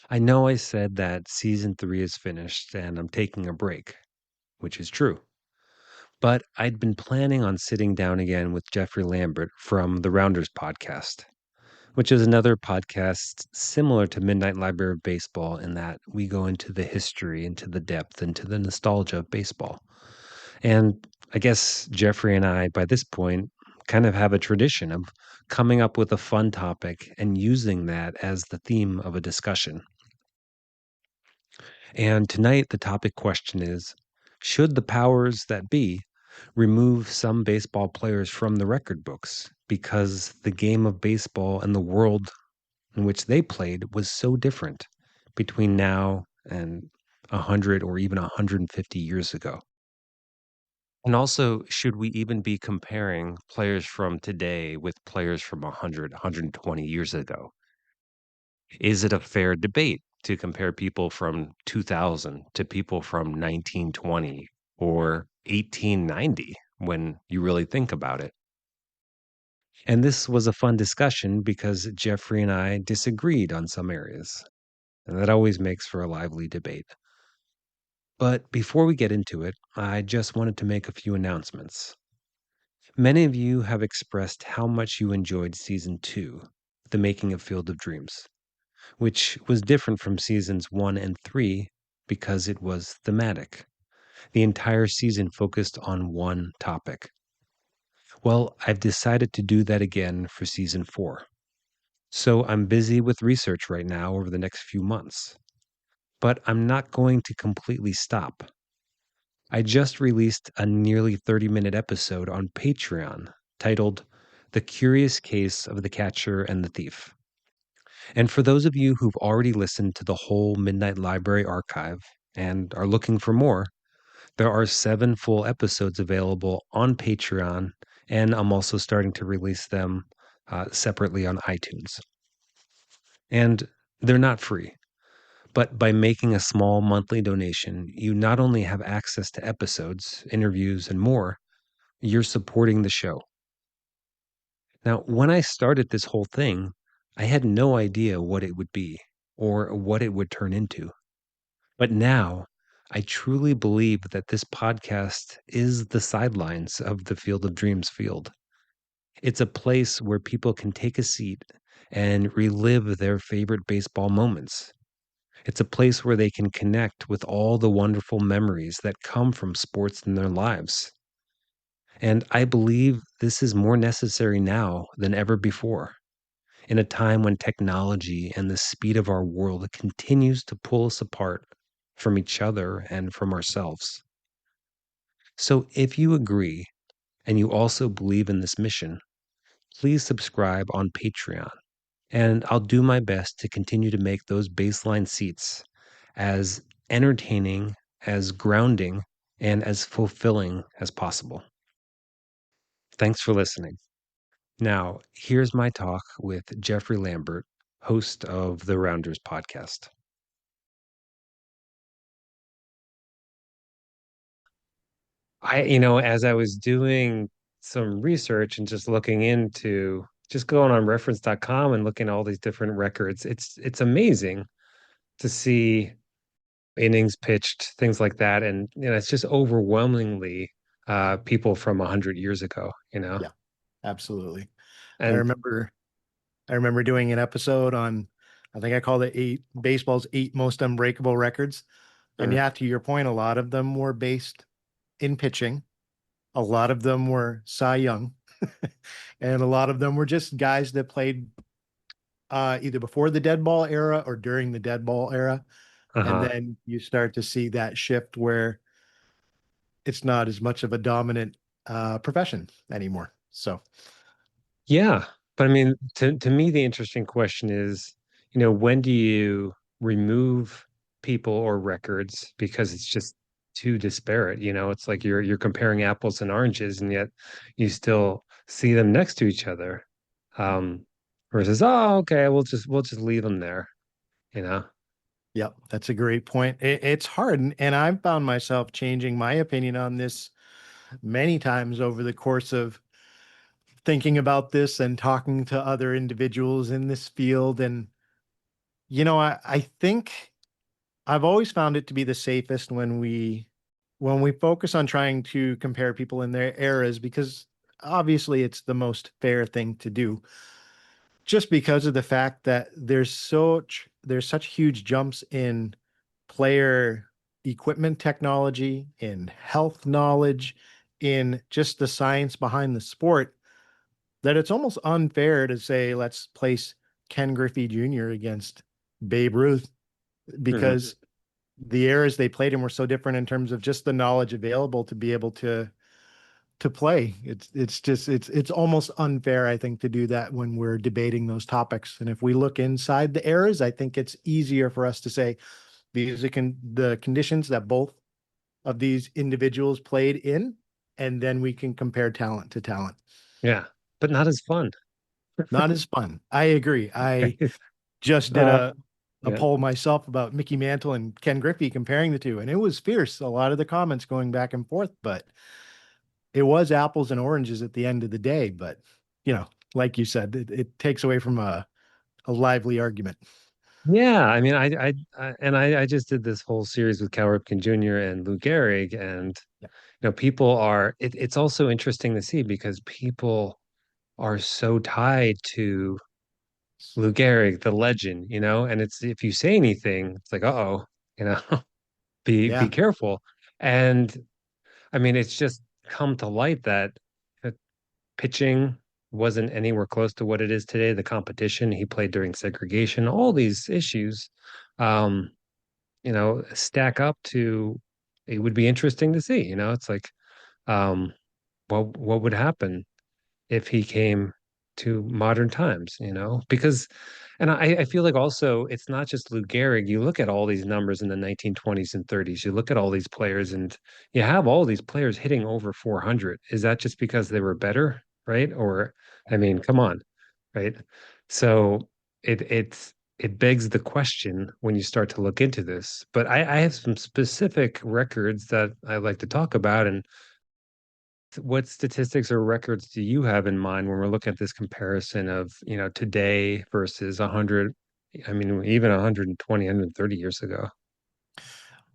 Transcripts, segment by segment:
I know I said that season 3 is finished and I'm taking a break, which is true. But I'd been planning on sitting down again with Jeffrey Lambert from the Rounders podcast, which is another podcast similar to Midnight Library of Baseball in that we go into the history, into the depth, into the nostalgia of baseball. And I guess Jeffrey and I, by this point, kind of have a tradition of coming up with a fun topic and using that as the theme of a discussion. And tonight, the topic question is: should the powers that be remove some baseball players from the record books because the game of baseball and the world in which they played was so different between now and 100 or even 150 years ago? And also, should we even be comparing players from today with players from 100, 120 years ago? Is it a fair debate to compare people from 2000 to people from 1920 or 1890 when you really think about it? And this was a fun discussion because Jeffrey and I disagreed on some areas, and that always makes for a lively debate. But before we get into it, I just wanted to make a few announcements. Many of you have expressed how much you enjoyed season 2, The Making of Field of Dreams, which was different from seasons 1 and 3 because it was thematic. The entire season focused on one topic. Well, I've decided to do that again for season 4. So I'm busy with research right now over the next few months. But I'm not going to completely stop. I just released a nearly 30-minute episode on Patreon titled The Curious Case of the Catcher and the Thief. And for those of you who've already listened to the whole Midnight Library archive and are looking for more, there are 7 full episodes available on Patreon, and I'm also starting to release them separately on iTunes. And they're not free, but by making a small monthly donation, you not only have access to episodes, interviews, and more, you're supporting the show. Now, when I started this whole thing, I had no idea what it would be or what it would turn into. But now, I truly believe that this podcast is the sidelines of the Field of Dreams field. It's a place where people can take a seat and relive their favorite baseball moments. It's a place where they can connect with all the wonderful memories that come from sports in their lives. And I believe this is more necessary now than ever before, in a time when technology and the speed of our world continues to pull us apart from each other and from ourselves. So if you agree and you also believe in this mission, please subscribe on Patreon, and I'll do my best to continue to make those baseline seats as entertaining, as grounding, and as fulfilling as possible. Thanks for listening. Now, here's my talk with Jeffrey Lambert, host of the Rounders podcast. As I was doing some research and just looking into just going on reference.com and looking at all these different records, it's amazing to see innings pitched, things like that. And it's just overwhelmingly people from 100 years ago. Yeah, absolutely. I And remember I remember doing an episode on, I think I called it baseball's 8 most unbreakable records. And uh, yeah, to your point, a lot of them were based in pitching. A lot of them were Cy Young. And a lot of them were just guys that played either before the dead ball era or during the dead ball era. And uh-huh. then you start to see that shift where it's not as much of a dominant profession anymore. So Yeah. But I mean, to me, the interesting question is, when do you remove people or records because it's just too disparate? It's like you're comparing apples and oranges, and yet you still see them next to each other. Um, versus, oh, okay, we'll just leave them there, you know? yeah, that's a great point. It's hard, and I've found myself changing my opinion on this many times over the course of thinking about this and talking to other individuals in this field. And I think I've always found it to be the safest when we focus on trying to compare people in their eras because obviously it's the most fair thing to do just because of the fact that there's such huge jumps in player equipment technology, in health knowledge, in just the science behind the sport that it's almost unfair to say let's place Ken Griffey Jr. against Babe Ruth Hmm. because the eras they played in were so different in terms of just the knowledge available to be able to play. It's almost unfair, I think, to do that when we're debating those topics. And if we look inside the eras, I think it's easier for us to say these are the conditions that both of these individuals played in, and then we can compare talent to talent. Yeah, but not as fun. Not as fun. I agree. I Right? just did Uh, a yeah. poll myself about Mickey Mantle and Ken Griffey comparing the two, and it was fierce. A lot of the comments going back and forth, but it was apples and oranges at the end of the day. But like you said, it takes away from a lively argument. Yeah, I mean, I just did this whole series with Cal Ripken Jr. and Lou Gehrig, and Yeah. people are. It's also interesting to see because people are so tied to Lou Gehrig, the legend, and it's if you say anything, it's like, uh-oh, you know, be Yeah. careful. And I mean, it's just come to light that uh, pitching wasn't anywhere close to what it is today. The competition he played during segregation, all these issues. Um, stack up to it would be interesting to see. It's like um what would happen if he came to modern times, because and I feel like also it's not just Lou Gehrig. You look at all these numbers in the 1920s and 30s, you look at all these players and you have all these players hitting over 400. Is that just because they were better, right? Or I mean, come on, right? So it begs the question when you start to look into this. But I have some specific records that I like to talk about. And what statistics or records do you have in mind when we're looking at this comparison of, today versus 100, I mean, even 120, 130 years ago?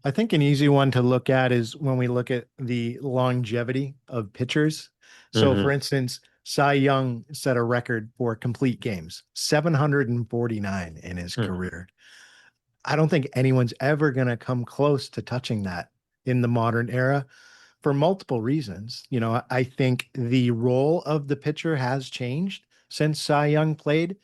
I think an easy one to look at is when we look at the longevity of pitchers. So, for Hmm. instance, Cy Young set a record for complete games, 749 in his career. I don't think anyone's ever going to come close to touching that in the modern era for multiple reasons. I think the role of the pitcher has changed since Cy Young played.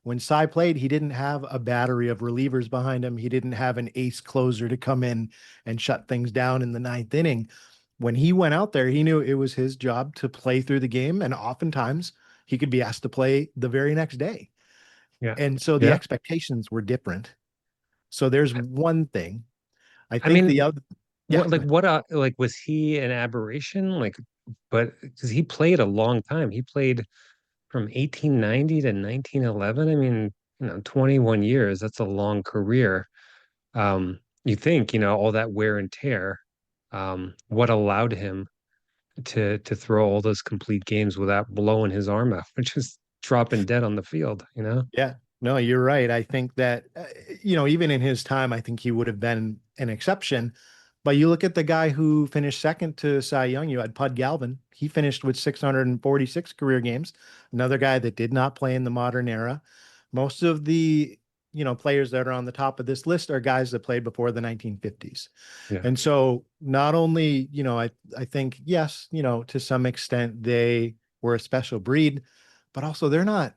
When Cy played, he didn't have a battery of relievers behind him. He didn't have an ace closer to come in and shut things down in the ninth inning. When he went out there, he knew it was his job to play through the game. And oftentimes he could be asked to play the very next day. Yeah. And so the Yeah. expectations were different. So there's one thing. I I think the mean, other, yeah, what go like ahead. what like was he an aberration? Like, but because he played a long time. He played from 1890 to 1911. I mean, 21 years, that's a long career. You think, all that wear and tear, what allowed him to throw all those complete games without blowing his arm out, just dropping dead on the field? Yeah, no, you're right. I think that, even in his time, I think he would have been an exception. But you look at the guy who finished second to Cy Young, you had Pud Galvin. He finished with 646 career games. Another guy that did not play in the modern era. Most of the, players that are on the top of this list are guys that played before the 1950s. Yeah. And so not only, I think, yes, to some extent they were a special breed, but also they're not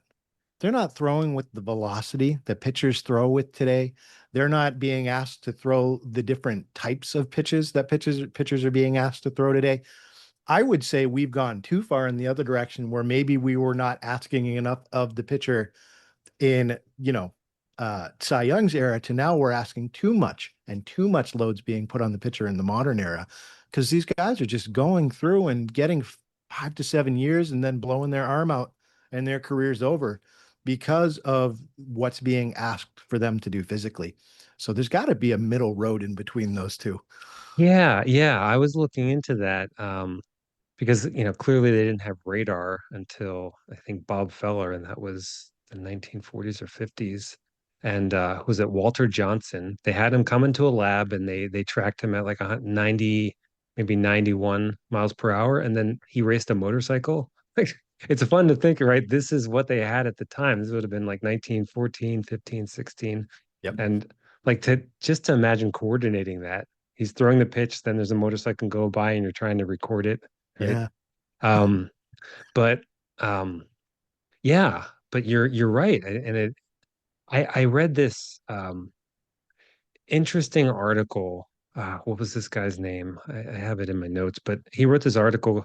throwing with the velocity that pitchers throw with today. They're not being asked to throw the different types of pitches that pitchers are being asked to throw today. I would say we've gone too far in the other direction where maybe we were not asking enough of the pitcher in, Cy Young's era to now we're asking too much and too much loads being put on the pitcher in the modern era because these guys are just going through and getting 5 to 7 years and then blowing their arm out and their career's over because of what's being asked for them to do physically. So there's got to be a middle road in between those two. Yeah, yeah. I was looking into that because, clearly they didn't have radar until I think Bob Feller, and that was the 1940s or 50s. and was it Walter Johnson? They had him come into a lab and they tracked him at like 90, maybe 91 miles per hour, and then he raced a motorcycle. Like it's fun to think, right? This is what they had at the time. This would have been like 1914, 15, 16. Yep. And like to just to imagine coordinating that. He's throwing the pitch, then there's a motorcycle go by and you're trying to record it, right? Yeah. Um, but um, yeah, but you're right. And I read this interesting article. What was this guy's name? I have it in my notes, but he wrote this article.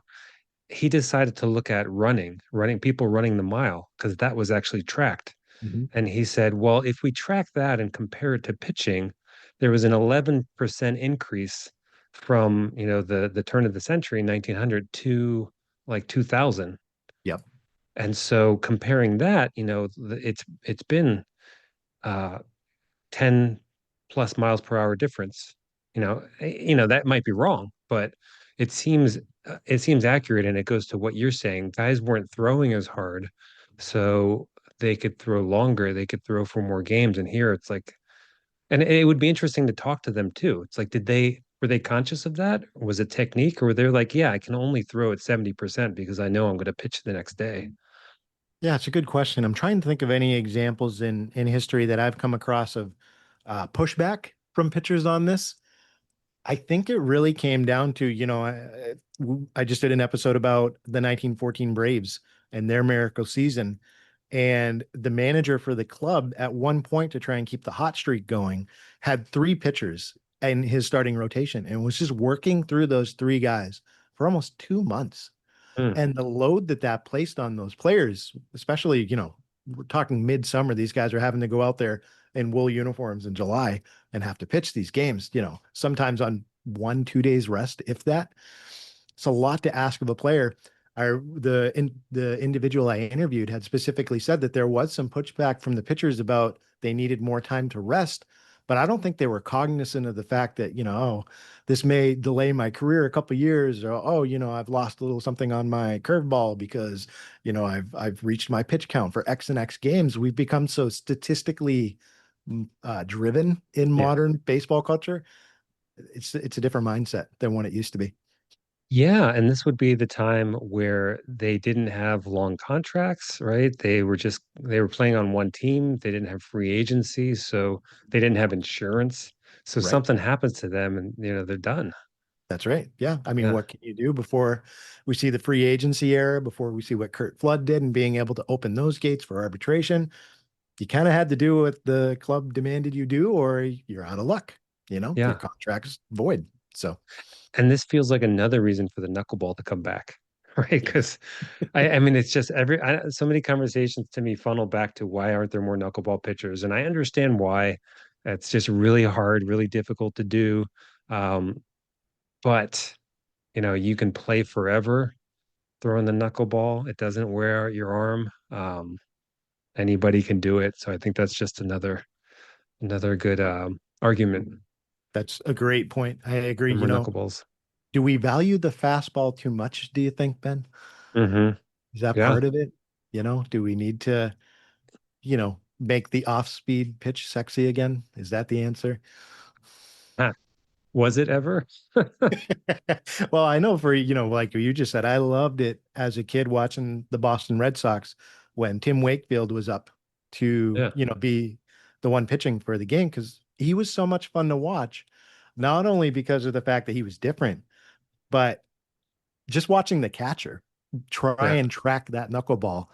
He decided to look at running people running the mile because that was actually tracked. Mhm. And he said, well, if we track that and compare it to pitching, there was an 11% increase from, the turn of the century, 1900 to like 2000. Yep. And so comparing that, it's been uh 10 plus miles per hour difference. That might be wrong, but it seems accurate and it goes to what you're saying. Guys weren't throwing as hard, so they could throw longer, they could throw for more games. And here it's like, and it would be interesting to talk to them too. It's like, were they conscious of that? Was it technique, or were they like, yeah, I can only throw at 70% because I know I'm going to pitch the next day? Yeah, it's a good question. I'm trying to think of any examples in history that I've come across of pushback from pitchers on this. I think it really came down to, I just did an episode about the 1914 Braves and their miracle season. And the manager for the club, at one point, to try and keep the hot streak going, had three pitchers in his starting rotation and was just working through those three guys for almost 2 months. Hmm. And the load that that placed on those players, especially, we're talking midsummer, these guys are having to go out there in wool uniforms in July and have to pitch these games, sometimes on 1, 2 days rest, if that. It's a lot to ask of a player. The individual I interviewed had specifically said that there was some pushback from the pitchers about they needed more time to rest, but I don't think they were cognizant of the fact that, oh, this may delay my career a couple of years, or oh, I've lost a little something on my curveball because, I've reached my pitch count for X and X games. We've become so statistically driven in Yeah. modern baseball culture. It's a different mindset than what it used to be. Yeah, and this would be the time where they didn't have long contracts, right? They were playing on one team. They didn't have free agency, so they didn't have insurance. So Right. something happens to them and they're done. That's right. Yeah. I mean, Yeah. what can you do before we see the free agency era, before we see what Kurt Flood did and being able to open those gates for arbitration? You kind of had to do what the club demanded you do, or you're out of luck. Your Yeah. contract's void. So, And this feels like another reason for the knuckleball to come back, right? yes. Because I mean, it's just so many conversations to me funnel back to why aren't there more knuckleball pitchers? And I understand why. It's just really hard, really difficult to do. Um, but you can play forever throwing the knuckleball. It doesn't wear out your arm. Anybody can do it. So I think that's just another good argument That's a great point. I agree. for more knuckleballs. Do we value the fastball too much, do you think, Ben? Hmm. Is that Yeah. part of it? Do we need to, make the off-speed pitch sexy again? Is that the answer? Huh. Was it ever? Well, I know for, like you just said, I loved it as a kid watching the Boston Red Sox when Tim Wakefield was up to, Yeah. be the one pitching for the game because he was so much fun to watch, not only because of the fact that he was different, but just watching the catcher try Yeah. and track that knuckleball,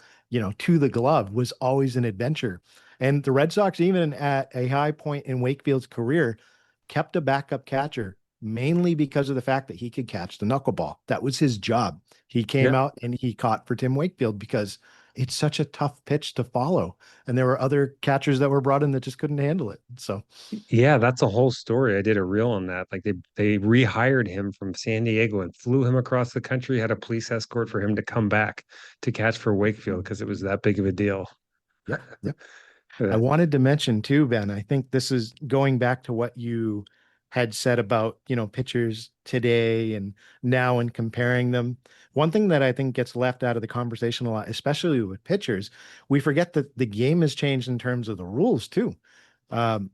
to the glove was always an adventure. And the Red Sox, even at a high point in Wakefield's career, kept a backup catcher mainly because of the fact that he could catch the knuckleball. That was his job. He came Yeah. out and he caught for Tim Wakefield because it's such a tough pitch to follow. And there were other catchers that were brought in that just couldn't handle it. So, Yeah, that's a whole story. I did a reel on that. Like they rehired him from San Diego and flew him across the country, had a police escort for him to come back to catch for Wakefield because it was that big of a deal. yep. Yep. I Yeah. wanted to mention too, Ben, I think this is going back to what you had said about, pitchers today and now and comparing them. One thing that I think gets left out of the conversation a lot, especially with pitchers, we forget that the game has changed in terms of the rules too.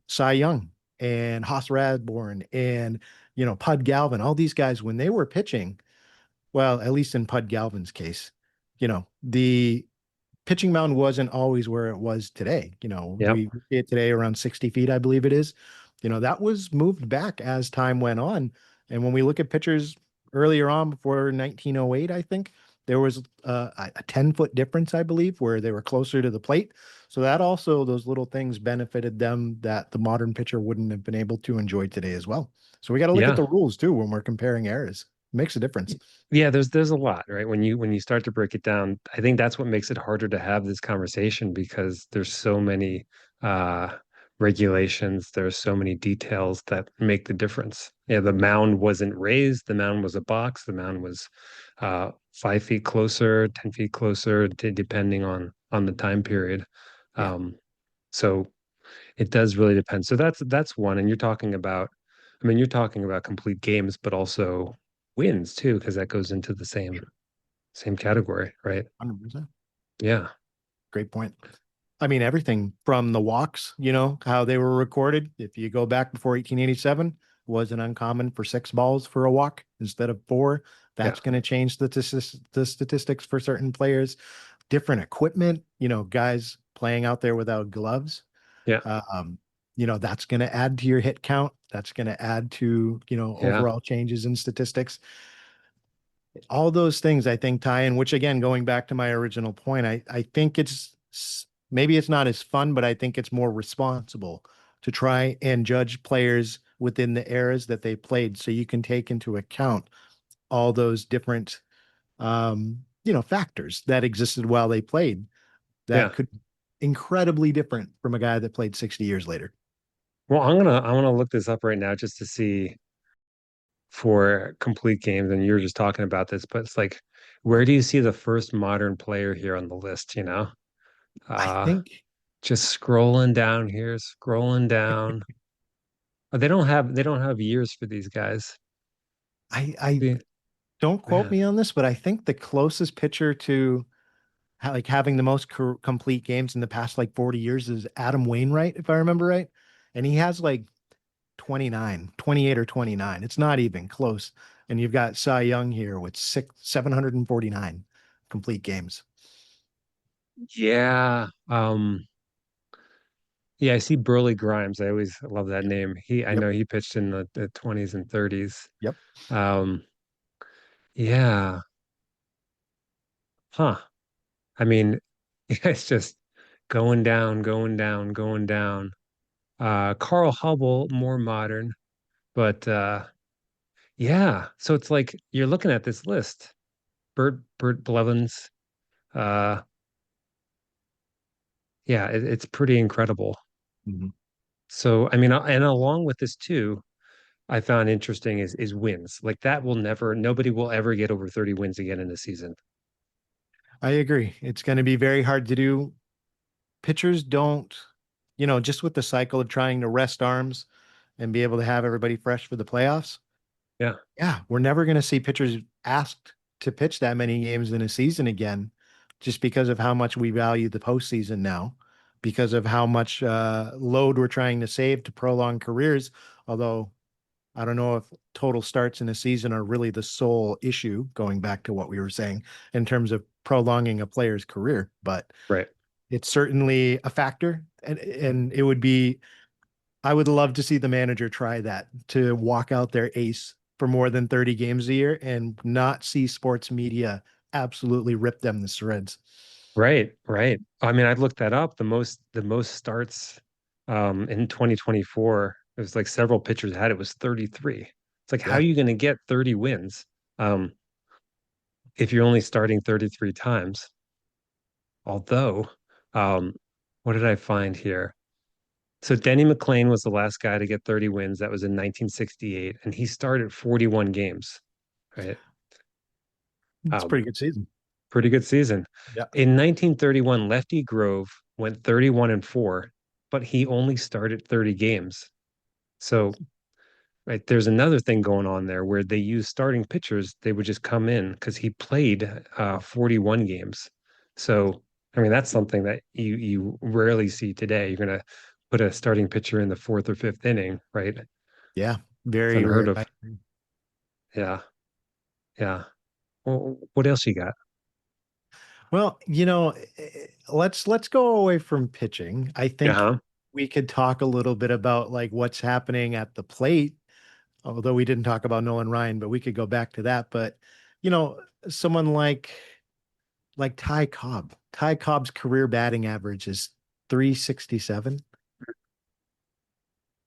Cy Young and Hoss Radbourn and, Pud Galvin, all these guys, when they were pitching, well, at least in Pud Galvin's case, the pitching mound wasn't always where it was today. Yep. We see it today around 60 feet, I believe it is. That was moved back as time went on. And when we look at pitchers earlier on before 1908, I think there was a 10-foot difference, I believe, where they were closer to the plate. So that also, those little things benefited them that the modern pitcher wouldn't have been able to enjoy today as well. So we got to look at Yeah. the rules too when we're comparing eras. It makes a difference. Yeah, there's a lot, right? When you start to break it down, I think that's what makes it harder to have this conversation because there's so many uh regulations, there's so many details that make the difference. Yeah, the mound wasn't raised, the mound was a box, the mound was 5 feet closer, 10 feet closer, depending on the time period. Yeah, Um, so it does really depend. So that's one. And you're talking about, I mean, you're talking about complete games, but also wins too, because that goes into the same category, right? 100%. Yeah. Great point. I mean, everything from the walks, how they were recorded. If you go back before 1887, wasn't uncommon for 6 balls for a walk instead of 4. Yeah. That's going to change the statistics for certain players. Different equipment, guys playing out there without gloves. Yeah. Um, that's going to add to your hit count. That's going to add to, Yeah. overall changes in statistics. All those things I think tie in, which again, going back to my original point, I think maybe it's not as fun, but I think it's more responsible to try and judge players within the eras that they played. So you can take into account all those different, factors that existed while they played that Yeah. could incredibly different from a guy that played 60 years later. Well, I'm gonna look this up right now just to see for complete games. And you were just talking about this, but it's like, where Yep. do you see the first modern player here on the list, you know? I Uh think just scrolling down here, scrolling down. They don't have years for these guys. I Yeah. don't quote Man. me on this, but I think the closest pitcher to like having the most complete games in the past like 40 years is Adam Wainwright, if I remember right. And he has like 29, 28 or 29. It's not even close. And you've got Cy Young here with 749 complete games. Yeah. Yeah, I see Burley Grimes. I always love that name. I Yep. know he pitched in the 20s and 30s. Yep. Um, yeah. Huh. I mean, it's just going down, going down, going down. Carl Hubble, more modern, but yeah. So it's like you're looking at this list. Bert Blevins. Uh, yeah, it's pretty incredible. Mhm. So I mean, and along with this too, I found interesting is wins. Like that will never, nobody will ever get over 30 wins again in a season. I agree. It's going to be very hard to do. Pitchers don't, just with the cycle of trying to rest arms and be able to have everybody fresh for the playoffs. Yeah, Yeah, we're never going to see pitchers asked to pitch that many games in a season again, just because of how much we value the postseason now, because of how much load we're trying to save to prolong careers. Although I don't know if total starts in a season are really the sole issue, going back to what we were saying in terms of prolonging a player's career, but right. it's certainly a factor. And it would be I would love to see the manager try that to walk out their ace for more than 30 games a year and not see sports media absolutely rip them to shreds. Right, right. I mean, I've looked that up. The most starts in 2024, it was like several pitchers had it was 33. It's like how are Yeah. you going to get 30 wins um if you're only starting 33 times? Although, um what did I find here? So Denny McClain was the last guy to get 30 wins. That was in 1968, and he started 41 games, right? It's a Um, pretty good season. pretty good season. Yeah. In 1931, Lefty Grove went 31 and 4, but he only started 30 games. So right? There's another thing going on there where they use starting pitchers. They would just come in because he played 41 games. So, I mean, that's something that you rarely see today. You're gonna put a starting pitcher in the fourth or fifth inning, right? Yeah, It's very unheard rare. of. Yeah, yeah. Well, what else you got? Well, let's go away from pitching. I think Uh-huh. we could talk a little bit about like what's happening at the plate, although we didn't talk about Nolan Ryan, but we could go back to that. But you know, someone like Ty Cobb. Ty Cobb's career batting average is 367.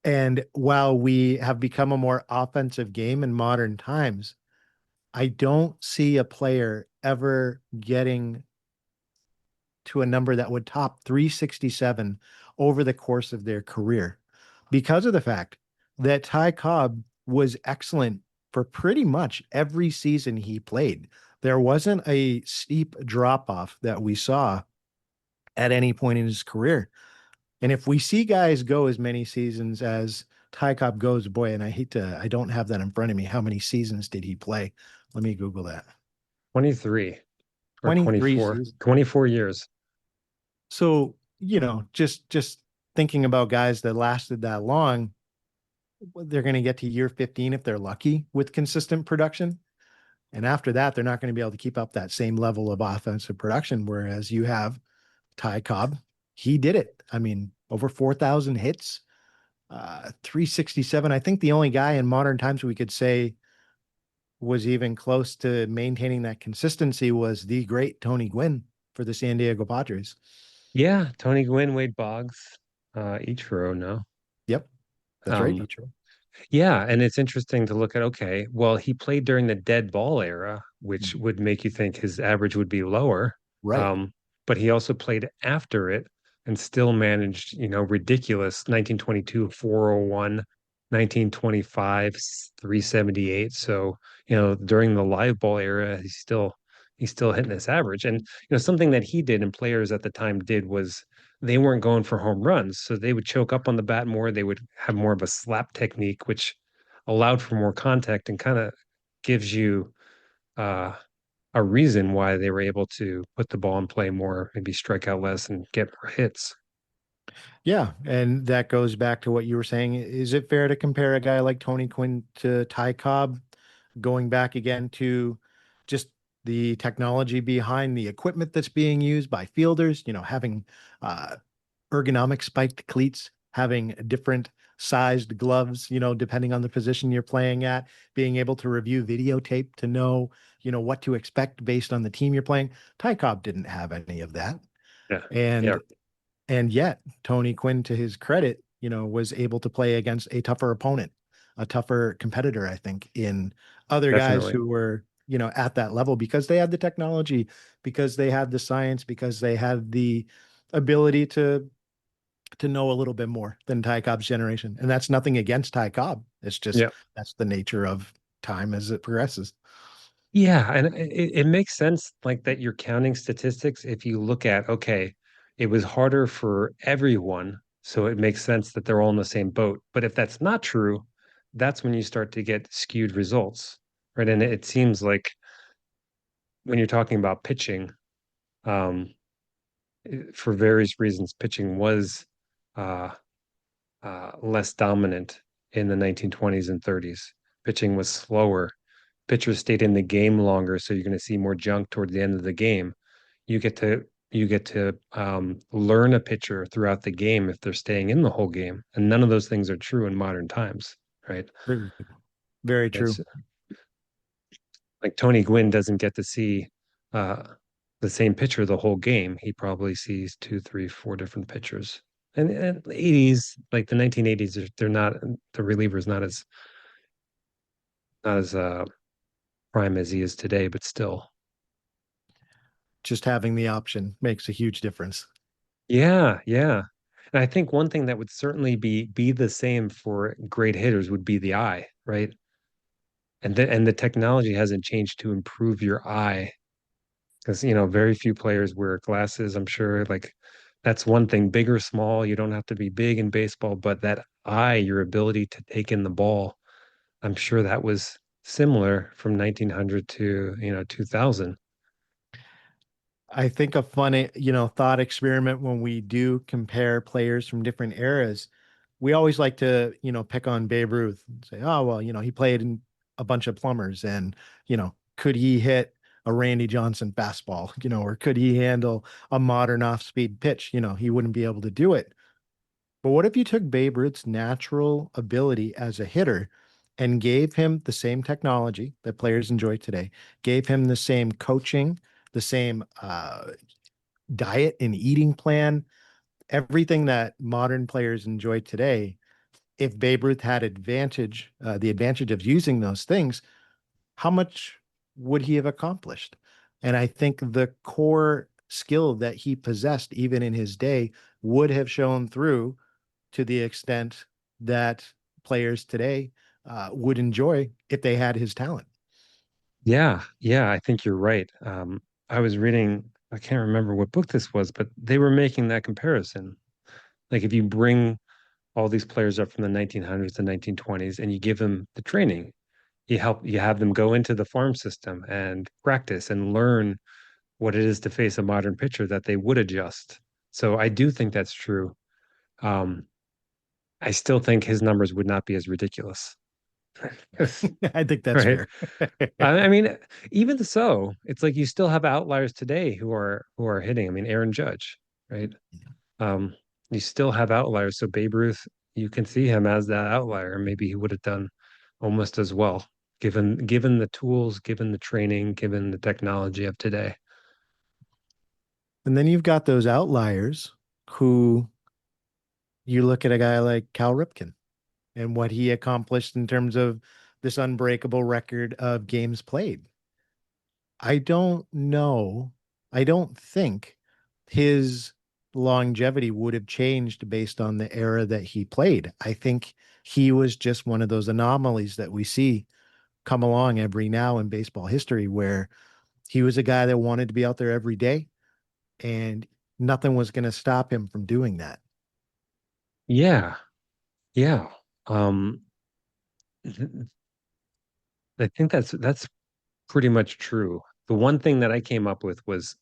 And while we have become a more offensive game in modern times, I don't see a player ever getting to a number that would top 367 over the course of their career because of the fact that Ty Cobb was excellent for pretty much every season he played. There wasn't a steep drop off that we saw at any point in his career. And if we see guys go as many seasons as Ty Cobb goes, boy, and I don't have that in front of me. How many seasons did he play? Let me Google that. 23 or 23 24. seasons. 24 years. So, just thinking about guys that lasted that long, they're going to get to year 15 if they're lucky with consistent production. And after that, they're not going to be able to keep up that same level of offensive production. Whereas you have Ty Cobb, he did it. I mean, over 4,000 hits, 367. I think the only guy in modern times we could say was even close to maintaining that consistency was the great Tony Gwynn for the San Diego Padres. Yeah, Tony Gwynn, Wade Boggs, Ichiro, no. Yep, that's right. Um, Ichiro. Yeah, and it's interesting to look at, okay, well, he played during the dead ball era, which Mhm. would make you think his average would be lower. Right. Um, but he also played after it and still managed, ridiculous 1922, 401, 1925, 378. So, during the live ball era, he's still hitting this average. And, something that he did and players at the time did was they weren't going for home runs. So they would choke up on the bat more. They would have more of a slap technique, which allowed for more contact and kind of gives you uh, a reason why they were able to put the ball in play more, maybe strike out less and get more hits. Yeah, and that goes back to what you were saying. Is it fair to compare a guy like Tony Quinn to Ty Cobb, going back again to just the technology behind the equipment that's being used by fielders, having uh, ergonomic spiked cleats, having different sized gloves, depending on the position you're playing at, being able to review videotape to know, what to expect based on the team you're playing. Ty Cobb didn't have any of that. Yeah. Yeah. And and yet, Tony Quinn, to his credit, was able to play against a tougher opponent, a tougher competitor, I think, in other guys Definitely. who were, at that level because they had the technology, because they had the science, because they had the ability to know a little bit more than Ty Cobb's generation. And that's nothing against Ty Cobb. It's just Yeah. that's the nature of time as it progresses. Yeah, and it makes sense like that you're counting statistics if you look at, okay, it was harder for everyone, so it makes sense that they're all in the same boat. But if that's not true, that's when you start to get skewed results, right? And it seems like when you're talking about pitching, um, for various reasons, pitching was uh, less dominant in the 1920s and 30s. Pitching was slower. Pitchers stayed in the game longer, so you're going to see more junk towards the end of the game. You get to learn a pitcher throughout the game if they're staying in the whole game, and none of those things are true in modern times, right? Very, very It's true. like Tony Gwynn doesn't get to see uh, the same pitcher the whole game. He probably sees two, three, four different pitchers. And the 80s, like the 1980s, they're not the reliever's not as prime as he is today, but still. Just having the option makes a huge difference. Yeah, yeah. And I think one thing that would certainly be the same for great hitters would be the eye, right? And the technology hasn't changed to improve your eye because very few players wear glasses, I'm sure. Like that's one thing, big or small, you don't have to be big in baseball, but that eye, your ability to take in the ball, I'm sure that was similar from 1900 to, 2000. I think a funny, thought experiment when we do compare players from different eras, we always like to, pick on Babe Ruth and say, oh, well, he played in a bunch of plumbers and, could he hit a Randy Johnson fastball, or could he handle a modern off-speed pitch? He wouldn't be able to do it. But what if you took Babe Ruth's natural ability as a hitter and gave him the same technology that players enjoy today, gave him the same coaching, the same diet and eating plan, everything that modern players enjoy today? If Babe Ruth had the advantage of using those things, how much would he have accomplished? And I think the core skill that he possessed, even in his day, would have shown through to the extent that players today would enjoy if they had his talent. Yeah, yeah, I think you're right. I was reading, I can't remember what book this was, but they were making that comparison. Like if you bring all these players up from the 1900s and 1920s and you give them the training, you have them go into the farm system and practice and learn what it is to face a modern pitcher that they would adjust. So I do think that's true. Um, I still think his numbers would not be as ridiculous. I think that's Right. fair. I mean, even so, it's like you still have outliers today who are hitting. I mean, Aaron Judge, right? Um, you still have outliers. So Babe Ruth, you can see him as that outlier. Maybe he would have done almost as well, given the tools, given the training, given the technology of today. And then you've got those outliers who you look at a guy like Cal Ripken and what he accomplished in terms of this unbreakable record of games played. I don't know. I don't think his longevity would have changed based on the era that he played. I think he was just one of those anomalies that we see come along every now in baseball history where he was a guy that wanted to be out there every day and nothing was going to stop him from doing that. Yeah, yeah. Um, th- I think that's pretty much true. The one thing that I came up with was,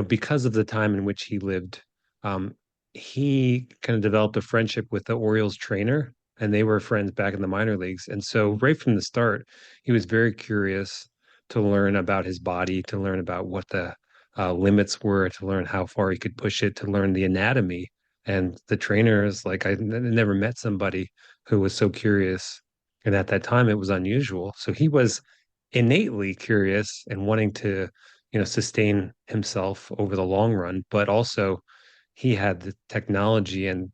because of the time in which he lived, um, he kind of developed a friendship with the Orioles trainer, and they were friends back in the minor leagues. And so, right from the start, he was very curious to learn about his body, to learn about what the limits were, to learn how far he could push it, to learn the anatomy. And the trainer is like, never met somebody who was so curious. And at that time, it was unusual. So he was innately curious and wanting to sustain himself over the long run, but also he had the technology and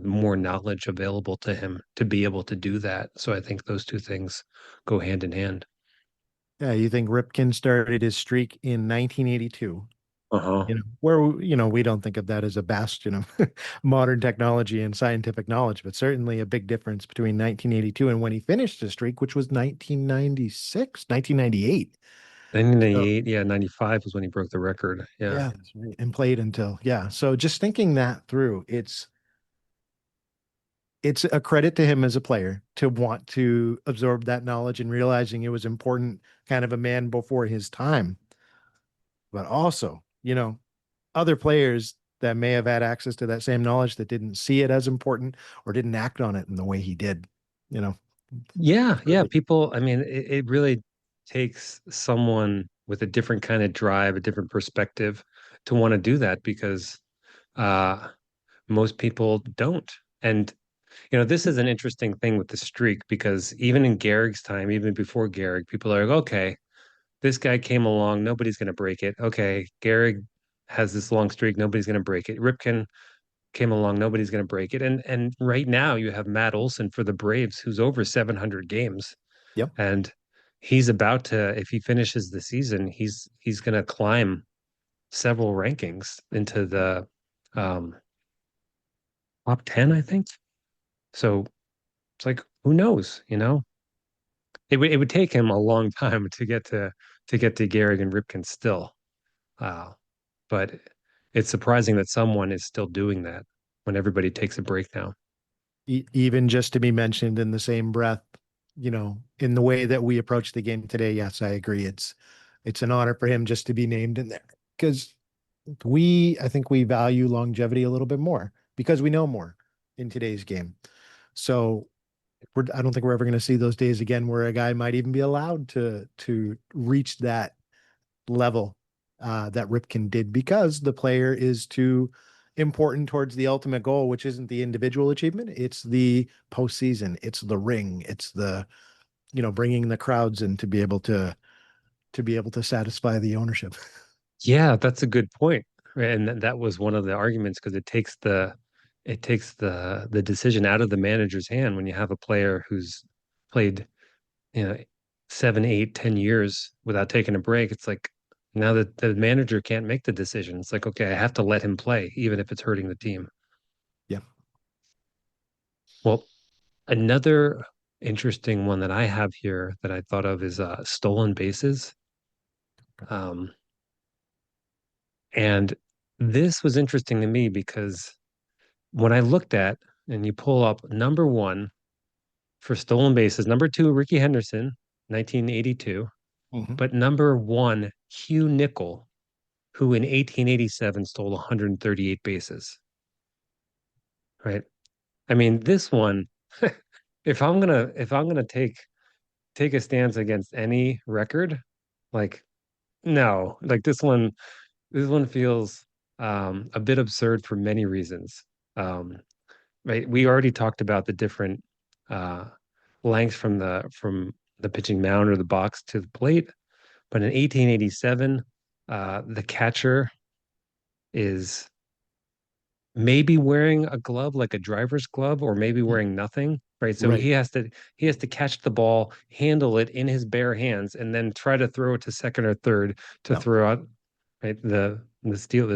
more knowledge available to him to be able to do that. So I think those two things go hand in hand. Yeah, you think Ripken started his streak in 1982, Uh-huh. where, we don't think of that as a bastion of modern technology and scientific knowledge, but certainly a big difference between 1982 and when he finished his streak, which was 1996, 1998. So 1998, yeah, 95 was when he broke the record. Yeah. yeah, that's right. And played until, yeah. So just thinking that through, it's a credit to him as a player to want to absorb that knowledge and realizing it was important, kind of a man before his time. But also, other players that may have had access to that same knowledge that didn't see it as important or didn't act on it in the way he did, you know. Yeah, yeah. Really. People, I mean, it really takes someone with a different kind of drive, a different perspective to want to do that because uh most people don't. And this is an interesting thing with the streak because even in Gehrig's time, even before Gehrig, people are like, okay, this guy came along, nobody's going to break it. Okay, Gehrig has this long streak, nobody's going to break it. Ripken came along, nobody's going to break it. And right now you have Matt Olson for the Braves, who's over 700 games, Yep. and he's about to, if he finishes the season, he's going to climb several rankings into the um, top 10, I think. So it's like, who knows, It would take him a long time to get to Gehrig and Ripken still. Uh, but it's surprising that someone is still doing that when everybody takes a break now. Even just to be mentioned in the same breath. in the way that we approach the game today, yes, I agree. It's an honor for him just to be named in there because I think we value longevity a little bit more because we know more in today's game. So I don't think we're ever going to see those days again where a guy might even be allowed to reach that level that Ripken did because the player is too important towards the ultimate goal, which isn't the individual achievement. It's the postseason. It's the ring. It's the, bringing the crowds in to be able to satisfy the ownership. Yeah, that's a good point. Right, and that was one of the arguments because it takes the decision out of the manager's hand when you have a player who's played, you know, 7, 8, 10 years without taking a break. It's like now that the manager can't make the decision. It's like, okay, I have to let him play, even if it's hurting the team. Yeah. Well, another interesting one that I have here that I thought of is stolen bases. Um, and this was interesting to me because when I looked at and you pull up number one for stolen bases, number two, Ricky Henderson, 1982, Mhm. but number one, Hugh Nickel, who in 1887 stole 138 bases, right? I mean, this one, if I'm gonna take a stance against any record, like no, like this one feels a bit absurd for many reasons. Um, right? We already talked about the different uh, lengths from the pitching mound or the box to the plate, but in 1887, the catcher is maybe wearing a glove like a driver's glove or maybe Mm. wearing nothing, right? So Right. he has to catch the ball, handle it in his bare hands, and then try to throw it to second or third to Yeah. throw out, right, the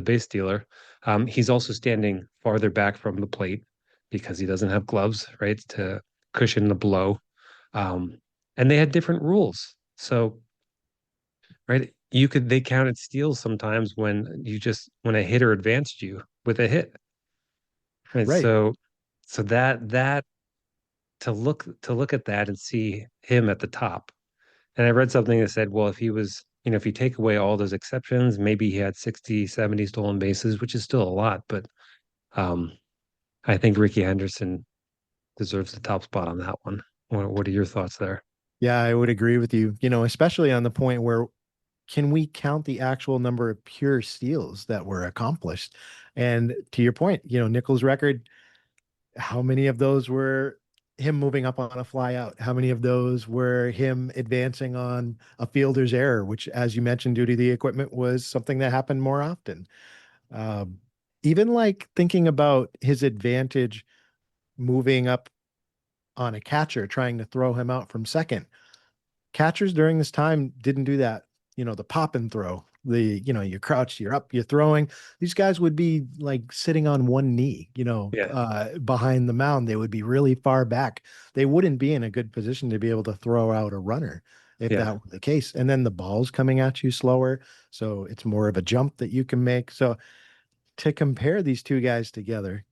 base stealer. He's also standing farther back from the plate because he doesn't have gloves, right, to cushion the blow. Um, and they had different rules. So, right, they counted steals sometimes when a hitter advanced you with a hit. Right. Right. So that to look at that and see him at the top. And I read something that said, well, if you take away all those exceptions, maybe he had 60, 70 stolen bases, which is still a lot, but um I think Ricky Henderson deserves the top spot on that one. What are your thoughts there? Yeah, I would agree with you, especially on the point where can we count the actual number of pure steals that were accomplished? And to your point, Nichols' record, how many of those were him moving up on a fly out? How many of those were him advancing on a fielder's error, which, as you mentioned, due to the equipment, was something that happened more often? Um, Even like thinking about his advantage moving up on a catcher, trying to throw him out from second. Catchers during this time didn't do that. The pop and throw, you crouch, you're up, you're throwing. These guys would be like sitting on one knee, Yeah, behind the mound. They would be really far back. They wouldn't be in a good position to be able to throw out a runner if that yeah, were the case. And then the ball's coming at you slower. So it's more of a jump that you can make. So to compare these two guys together,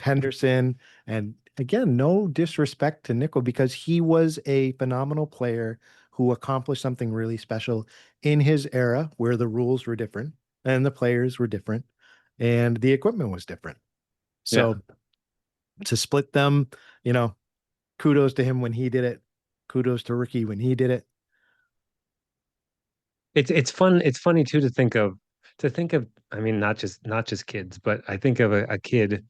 Henderson, and again, no disrespect to Nickel because he was a phenomenal player who accomplished something really special in his era where the rules were different and the players were different and the equipment was different. yeah. So to split them, you know, kudos to him when he did it. Kudos to Ricky when he did it. It's fun. It's funny too to think of. I mean, not just kids, but I think of a kid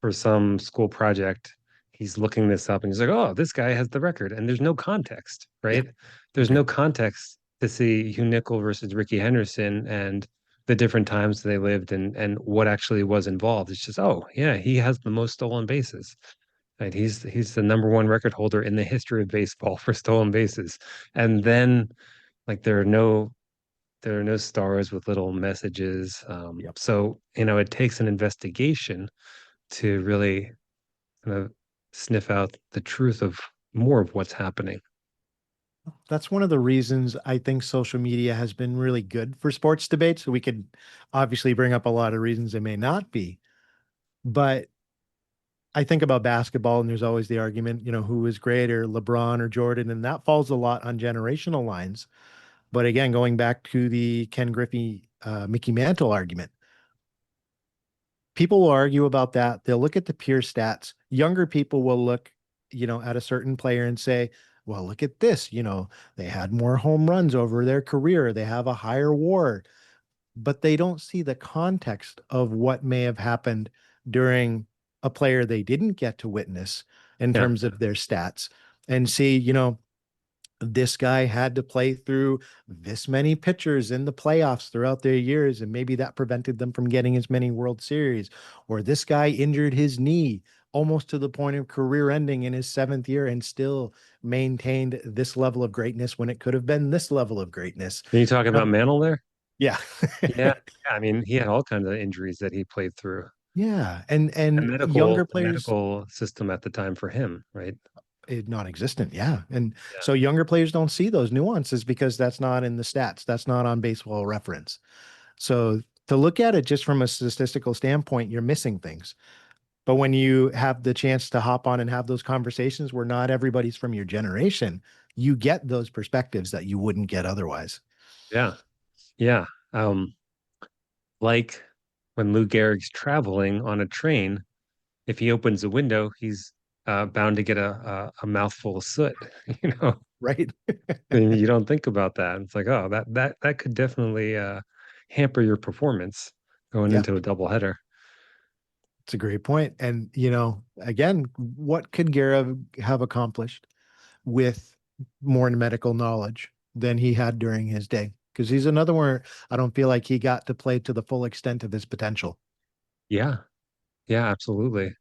for some school project. He's looking this up and he's like, "Oh, this guy has the record," and there's no context, Yeah, right? There's no agreed. context to see Hugh Nickel versus Ricky Henderson and the different times they lived and what actually was involved. It's just, oh yeah, he has the most stolen bases. Right? He's the number one record holder in the history of baseball for stolen bases. And then like there are no stars with little messages. Yep. So, it takes an investigation to really kind of sniff out the truth of more of what's happening. That's one of the reasons I think social media has been really good for sports debates. So we could obviously bring up a lot of reasons it may not be, but I think about basketball, and there's always the argument, who is greater, LeBron or Jordan, and that falls a lot on generational lines. But again, going back to the Ken Griffey, Mickey Mantle argument, people will argue about that. They'll look at the pure stats. Younger people will look, at a certain player and say, well, look at this. They had more home runs over their career. They have a higher WAR, but they don't see the context of what may have happened during a player they didn't get to witness in Yeah. terms of their stats and see, this guy had to play through this many pitchers in the playoffs throughout their years, and maybe that prevented them from getting as many World Series. Or this guy injured his knee almost to the point of career ending in his seventh year and still maintained this level of greatness when it could have been this level of greatness. Are you talking about Um, Mantle there? yeah. Yeah. Yeah. I mean, he had all kinds of injuries that he played through. Yeah. And younger The players, medical system at the time for him, right? non-existent. Yeah. And Yeah. so younger players don't see those nuances because that's not in the stats. That's not on baseball reference. So to look at it just from a statistical standpoint, you're missing things. But when you have the chance to hop on and have those conversations where not everybody's from your generation, you get those perspectives that you wouldn't get otherwise. Yeah. Yeah. Like when Lou Gehrig's traveling on a train, if he opens a window, he's bound to get a mouthful of soot, you know. Right. And you don't think about that. It's like, oh, that could definitely hamper your performance going Yeah, into a doubleheader. it's a great point. And, again, what could Gara have accomplished with more medical knowledge than he had during his day? Because he's another one I don't feel like he got to play to the full extent of his potential. Yeah, yeah, absolutely.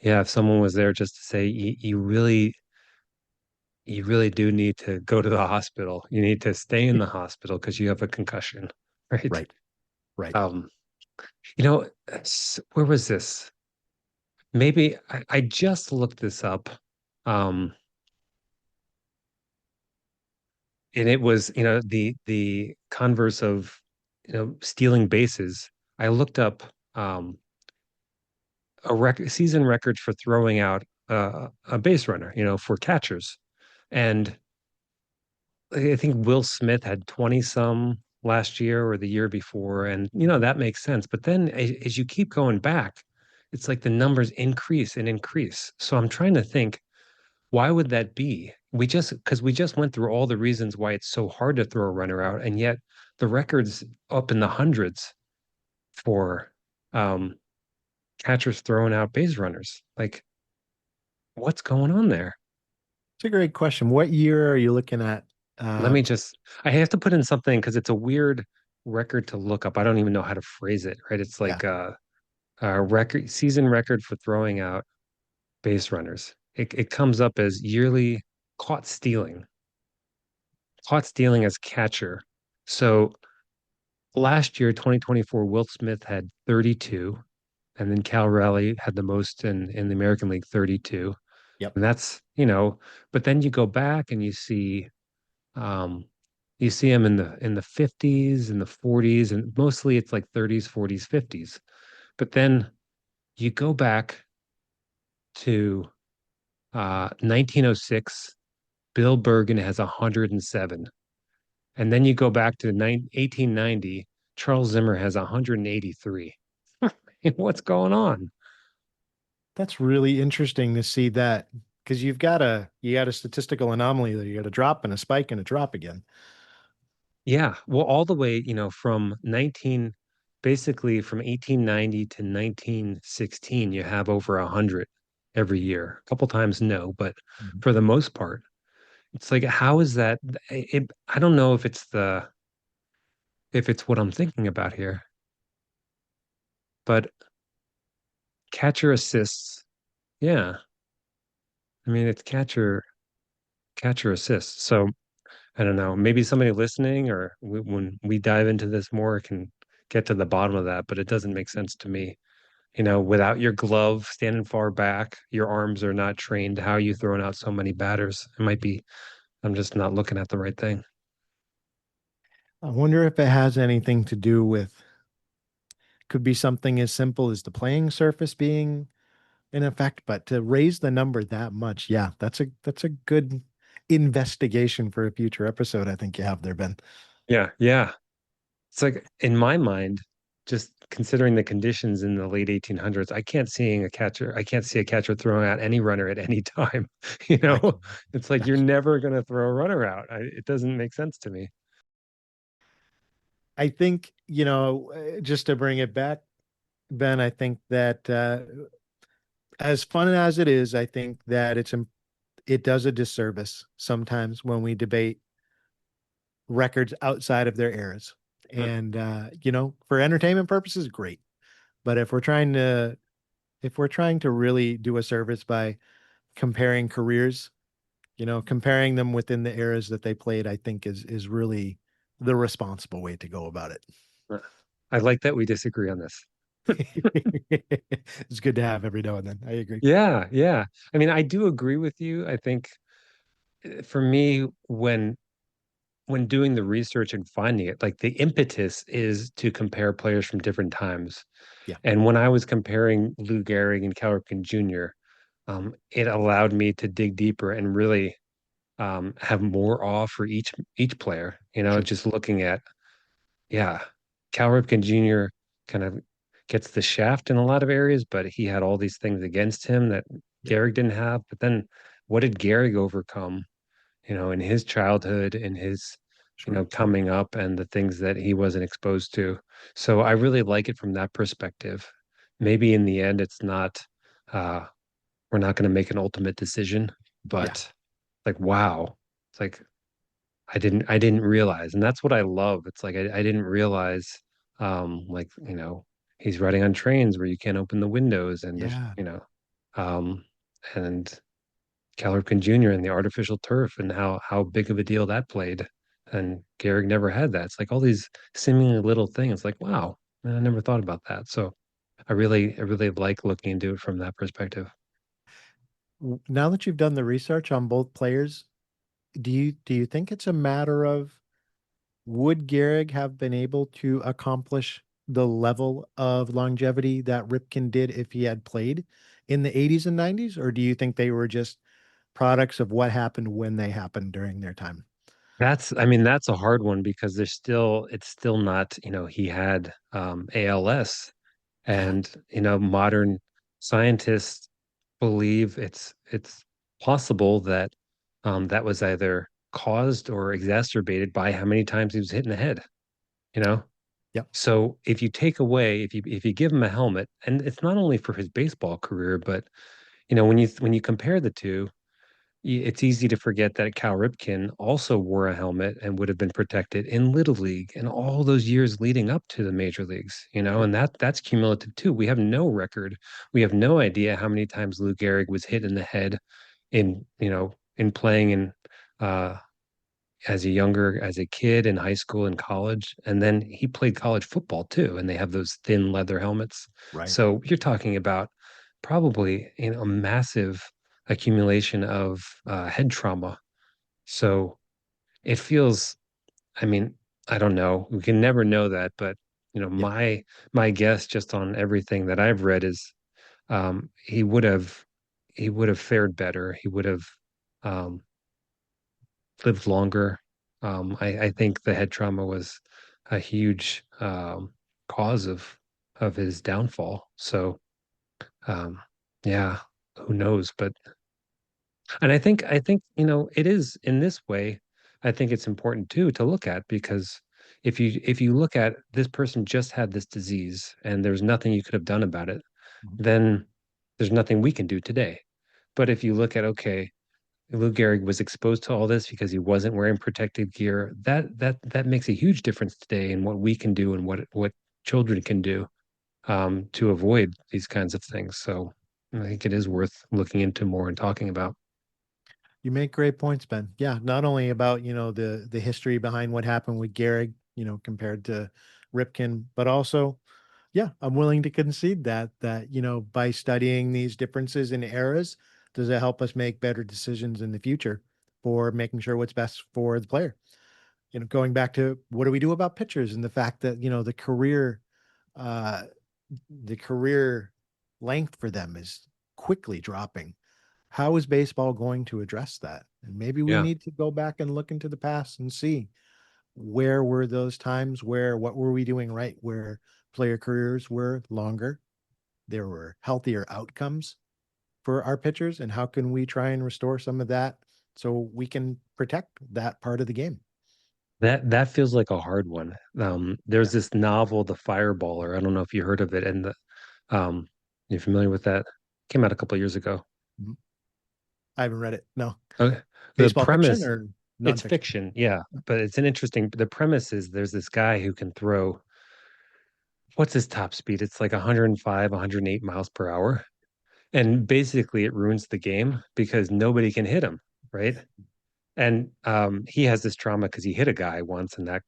Yeah, if someone was there just to say you really do need to go to the hospital. You need to stay in the hospital because you have a concussion, right? Right. Right. Um, where was this? Maybe I just looked this up. Um, and it was, the converse of, stealing bases. I looked up season record for throwing out a base runner, for catchers. And I think Will Smith had 20 some last year or the year before. And, that makes sense. But then as you keep going back, it's like the numbers increase and increase. So I'm trying to think, why would that be? Because we just went through all the reasons why it's so hard to throw a runner out. And yet the record's up in the hundreds for um, catchers throwing out base runners. Like, what's going on there? It's a great question. What year are you looking at? Let Uh, me just, I have to put in something because it's a weird record to look up. I don't even know how to phrase it, right? It's yeah, like a season record for throwing out base runners. It comes up as yearly caught stealing, caught stealing as catcher. So last year, 2024, Will Smith had 32, and then Cal Raleigh had the most in the American League, 32. yep. And that's, but then you go back and um, you see him in the 50s and the 40s, and mostly it's like 30s, 40s, 50s. But then you go back to 1906, Bill Bergen has 107. And then you go back to 1890, Charles Zimmer has 183. What's going on? That's really interesting to see that because you got a statistical anomaly there. You got a drop and a spike and a drop again. Yeah, well, all the way, basically from 1890 to 1916, you have over 100 every year. A couple times no, but Mhm. for the most part, it's like, how is that? I don't know if it's what I'm thinking about here, but catcher assists, yeah. I mean, it's catcher assists. So I don't know. Maybe somebody listening or when we dive into this more can get to the bottom of that, but it doesn't make sense to me. Without your glove standing far back, your arms are not trained. How are you throwing out so many batters? It might be, I'm just not looking at the right thing. I wonder if it has anything to do with, could be something as simple as the playing surface being in effect, but to raise the number that much, yeah, that's a good investigation for a future episode. I think you have there, Ben. Yeah, yeah. It's like in my mind, just considering the conditions in the late 1800s, I can't see a catcher throwing out any runner at any time. You I know, can, it's like you're never going to throw a runner out. It doesn't make sense to me. I think, just to bring it back, Ben, I think that as fun as it is, I think that it does a disservice sometimes when we debate records outside of their eras. And for entertainment purposes, great. But if we're trying to really do a service by comparing careers, comparing them within the eras that they played, I think is really the responsible way to go about it. I like that we disagree on this. It's good to have every now and then. I agree. Yeah, yeah. I mean, I do agree with you. I think for me, when doing the research and finding it, like the impetus is to compare players from different times. Yeah, And when I was comparing Lou Gehrig and Cal Ripken Jr., it allowed me to dig deeper and really have more awe for each player. You know, sure. just looking at, yeah, Cal Ripken Jr. kind of gets the shaft in a lot of areas, but he had all these things against him that Yeah, Gehrig didn't have. But then what did Gehrig overcome? In his childhood, in his, sure. coming up and the things that he wasn't exposed to. So I really like it from that perspective. Maybe in the end, uh, we're not going to make an ultimate decision, Yeah, but like, wow, it's like, I didn't realize. And that's what I love. It's like, I didn't realize, like, he's riding on trains where you can't open the windows and there's, yeah, um, and Cal Ripken Jr. and the artificial turf and how big of a deal that played. And Gehrig never had that. It's like all these seemingly little things. Like, wow, man, I never thought about that. So I really like looking into it from that perspective. now that you've done the research on both players, do you think it's a matter of would Gehrig have been able to accomplish the level of longevity that Ripken did if he had played in the 80s and 90s? Or do you think they were just products of what happened when they happened during their time? I mean, that's a hard one because it's still not, he had ALS Yeah, and, modern scientists believe it's possible that that was either caused or exacerbated by how many times he was hit in the head, you know? yep, So if you give him a helmet, and it's not only for his baseball career, but when you compare the two, it's easy to forget that Cal Ripken also wore a helmet and would have been protected in Little League and all those years leading up to the major leagues, sure. and that's cumulative too. We have no record. We have no idea how many times Lou Gehrig was hit in the head in playing in uh as a kid in high school and college. And then he played college football too, and they have those thin leather helmets. Right. So you're talking about probably a massive accumulation of head trauma. So it feels, I mean, I don't know. We can never know that, but Yeah. my guess just on everything that I've read is he would have fared better. He would have um, lived longer. I think the head trauma was a huge cause of his downfall. So um, yeah, who knows? But and I think it is in this way. I think it's important too to look at because if you look at this person just had this disease and there's nothing you could have done about it, Mhm. then there's nothing we can do today. But if you look at okay, Lou Gehrig was exposed to all this because he wasn't wearing protective gear. That makes a huge difference today in what we can do and what children can do to avoid these kinds of things. So I think it is worth looking into more and talking about. You make great points, Ben. Yeah, not only about, the history behind what happened with Gehrig, compared to Ripken, but also, yeah, I'm willing to concede that, by studying these differences in eras, does it help us make better decisions in the future for making sure what's best for the player? Going back to what do we do about pitchers and the fact that, uh the career length for them is quickly dropping. How is baseball going to address that? And maybe we Yeah. need to go back and look into the past and see where were those times where what were we doing right, where player careers were longer, there were healthier outcomes for our pitchers, and how can we try and restore some of that so we can protect that part of the game? That feels like a hard one. There's Yeah. this novel, The Fireballer. I don't know if you heard of it, and um, you familiar with that? Came out a couple of years ago. Mhm. I haven't read it. No. Okay. The Baseball fiction premise, or it's nonfiction? fiction, yeah, but it's an interesting. The premise is there's this guy who can throw, what's his top speed? It's like 105, 108 miles per hour. And basically it ruins the game because nobody can hit him, right? And he has this trauma because he hit a guy once, and that,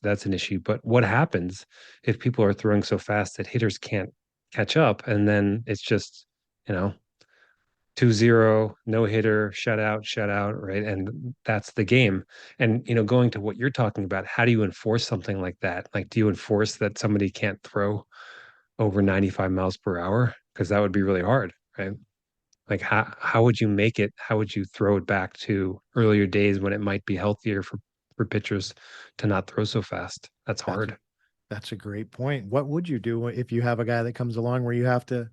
that's an issue. But what happens if people are throwing so fast that hitters can't catch up, and then it's just, you know, 2-0, no hitter, shutout, right? And that's the game. And going to what you're talking about, how do you enforce something like that? Like, do you enforce that somebody can't throw over 95 miles per hour? Because that would be really hard, right? Like, how would you make it? How would you throw it back to earlier days when it might be healthier for pitchers to not throw so fast? That's That's hard. that's a great point. What would you do if you have a guy that comes along where you have to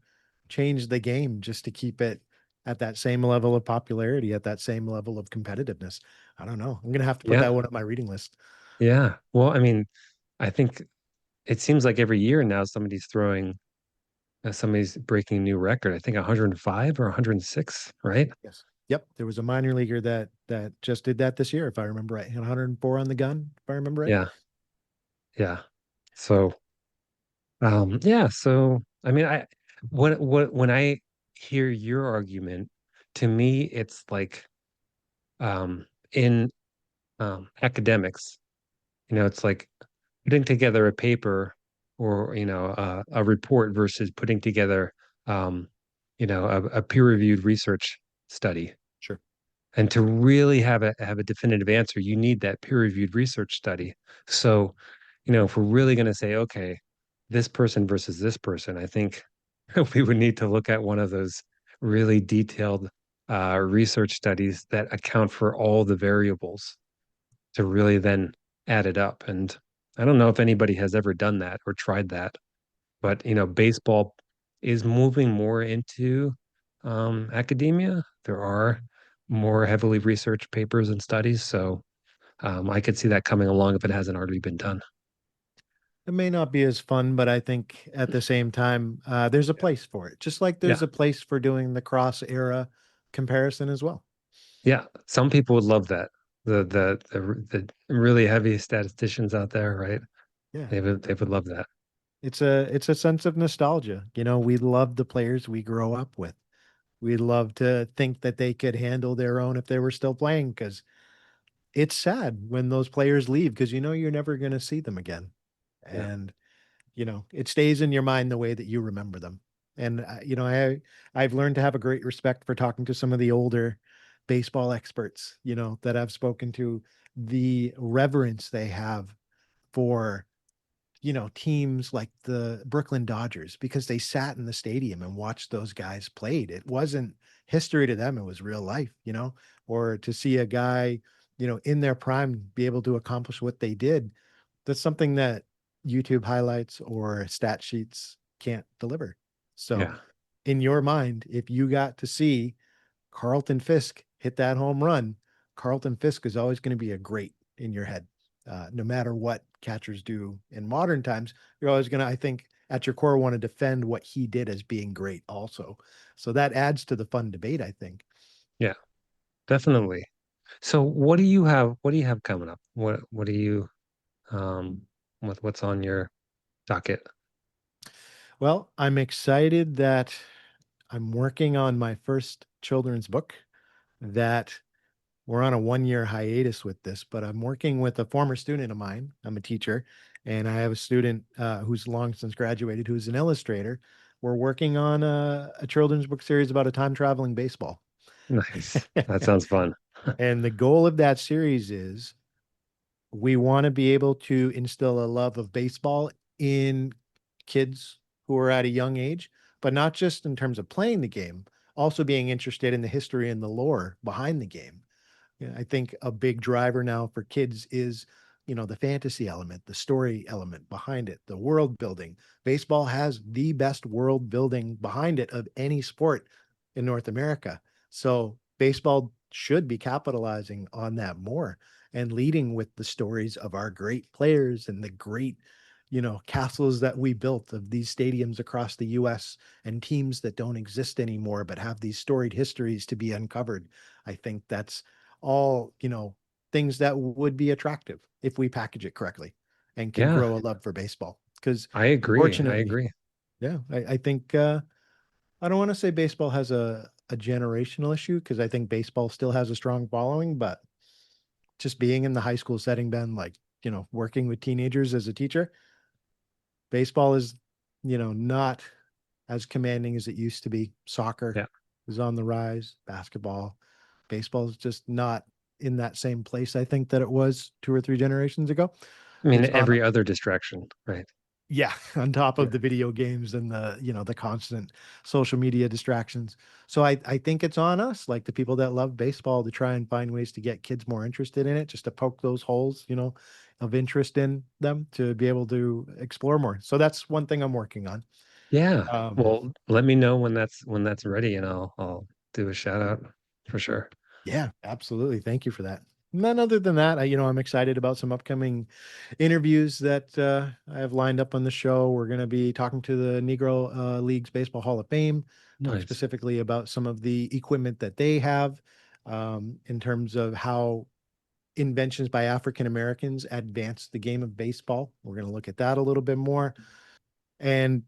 change the game just to keep it at that same level of popularity, at that same level of competitiveness? I don't know. I'm gonna have to put that Yeah. one on my reading list. Yeah. Well, I mean, I think it seems like every year now somebody's breaking a new record. I think 105 or 106, right? Yes. Yep. There was a minor leaguer that just did that this year, if I remember right. Hit 104 on the gun, if I remember right. Yeah. Yeah. So, yeah. So, I mean, when I hear your argument, to me, it's like, in academics, it's like putting together a paper or, a report versus putting together, um, a peer-reviewed research study. Sure. And to really have a definitive answer, you need that peer-reviewed research study. So, if we're really going to say, okay, this person versus this person, I think we would need to look at one of those really detailed research studies that account for all the variables to really then add it up. And I don't know if anybody has ever done that or tried that, but baseball is moving more into academia. There are more heavily researched papers and studies, so I could see that coming along if it hasn't already been done. It may not be as fun, but I think at the same time, there's a place for it. Just like there's Yeah, a place for doing the cross era comparison as well. yeah. Some people would love that. The really heavy statisticians out there, right? Yeah. They would love that. It's a sense of nostalgia. You know, we love the players we grow up with. We love to think that they could handle their own if they were still playing, because it's sad when those players leave because you know you're never going to see them again. Yeah, And it stays in your mind the way that you remember them. And I've learned to have a great respect for talking to some of the older baseball experts, that I've spoken to, the reverence they have for teams like the Brooklyn Dodgers, because they sat in the stadium and watched those guys played. It wasn't history to them, it was real life, or to see a guy, in their prime be able to accomplish what they did. That's something that YouTube highlights or stat sheets can't deliver. So, yeah, in your mind, if you got to see Carlton Fisk hit that home run, Carlton Fisk is always going to be a great in your head. No matter what catchers do in modern times, you're always going to, I think, at your core, want to defend what he did as being great also. So that adds to the fun debate, I think. yeah, definitely. So what do you have coming up? What do you um what's on your docket? Well, I'm excited that I'm working on my first children's book that we're on a 1 year hiatus with this, but I'm working with a former student of mine. I'm a teacher, and I have a student who's long since graduated who's an illustrator. We're working on a children's book series about a time traveling baseball. Nice. That sounds fun. And the goal of that series is we want to be able to instill a love of baseball in kids who are at a young age, but not just in terms of playing the game, also being interested in the history and the lore behind the game. Yeah, I think a big driver now for kids is, the fantasy element, the story element behind it, the world building. Baseball has the best world building behind it of any sport in North America. So baseball should be capitalizing on that more and leading with the stories of our great players and the great, castles that we built of these stadiums across the US and teams that don't exist anymore but have these storied histories to be uncovered. I think that's all, things that would be attractive if we package it correctly and can Yeah, grow a love for baseball. Because I agree. I unfortunately, agree. yeah, I think I don't want to say baseball has a generational issue because I think baseball still has a strong following, but just being in the high school setting, Ben, like, working with teenagers as a teacher, baseball is, not as commanding as it used to be. Soccer Yeah. is on the rise, basketball, baseball is just not in that same place, I think, that it was 2 or 3 generations ago. I mean, It's on, every other distraction, right? yeah, on top Yeah. of the video games and the constant social media distractions. So I think it's on us, like the people that love baseball, to try and find ways to get kids more interested in it, just to poke those holes, of interest in them to be able to explore more. So that's one thing I'm working on. Yeah. Um, Well, let me know when that's ready and I'll do a shout out for sure. Yeah, absolutely. Thank you for that. And then other than that, I'm excited about some upcoming interviews that I have lined up on the show. We're going to be talking to the Negro Leagues Baseball Hall of Fame, talk Nice. specifically about some of the equipment that they have in terms of how inventions by African Americans advanced the game of baseball. We're going to look at that a little bit more. And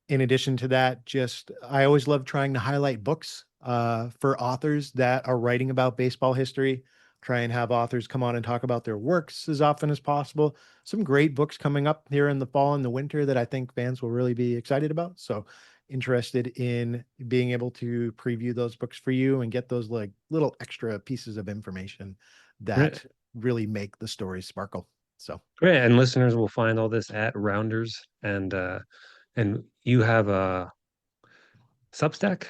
in addition to that, just I always love trying to highlight books for authors that are writing about baseball history. Try and have authors come on and talk about their works as often as possible. Some great books coming up here in the fall and the winter that I think fans will really be excited about. So interested in being able to preview those books for you and get those like little extra pieces of information Great. that really make the story sparkle. So Great. And listeners will find all this at Rounders and you have a Substack?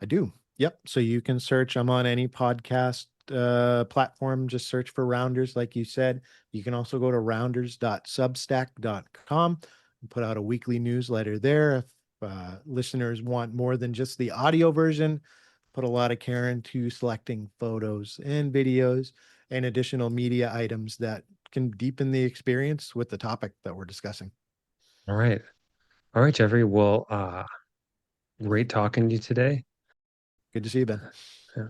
I do. Yep. So you can search. I'm on any podcast platform. Just search for Rounders, like you said. You can also go to rounders.substack.com and put out a weekly newsletter there. If listeners want more than just the audio version, put a lot of care into selecting photos and videos and additional media items that can deepen the experience with the topic that we're discussing. All right. All right, Jeffrey. Well, great talking to you today. Good to see you, Ben. Yeah.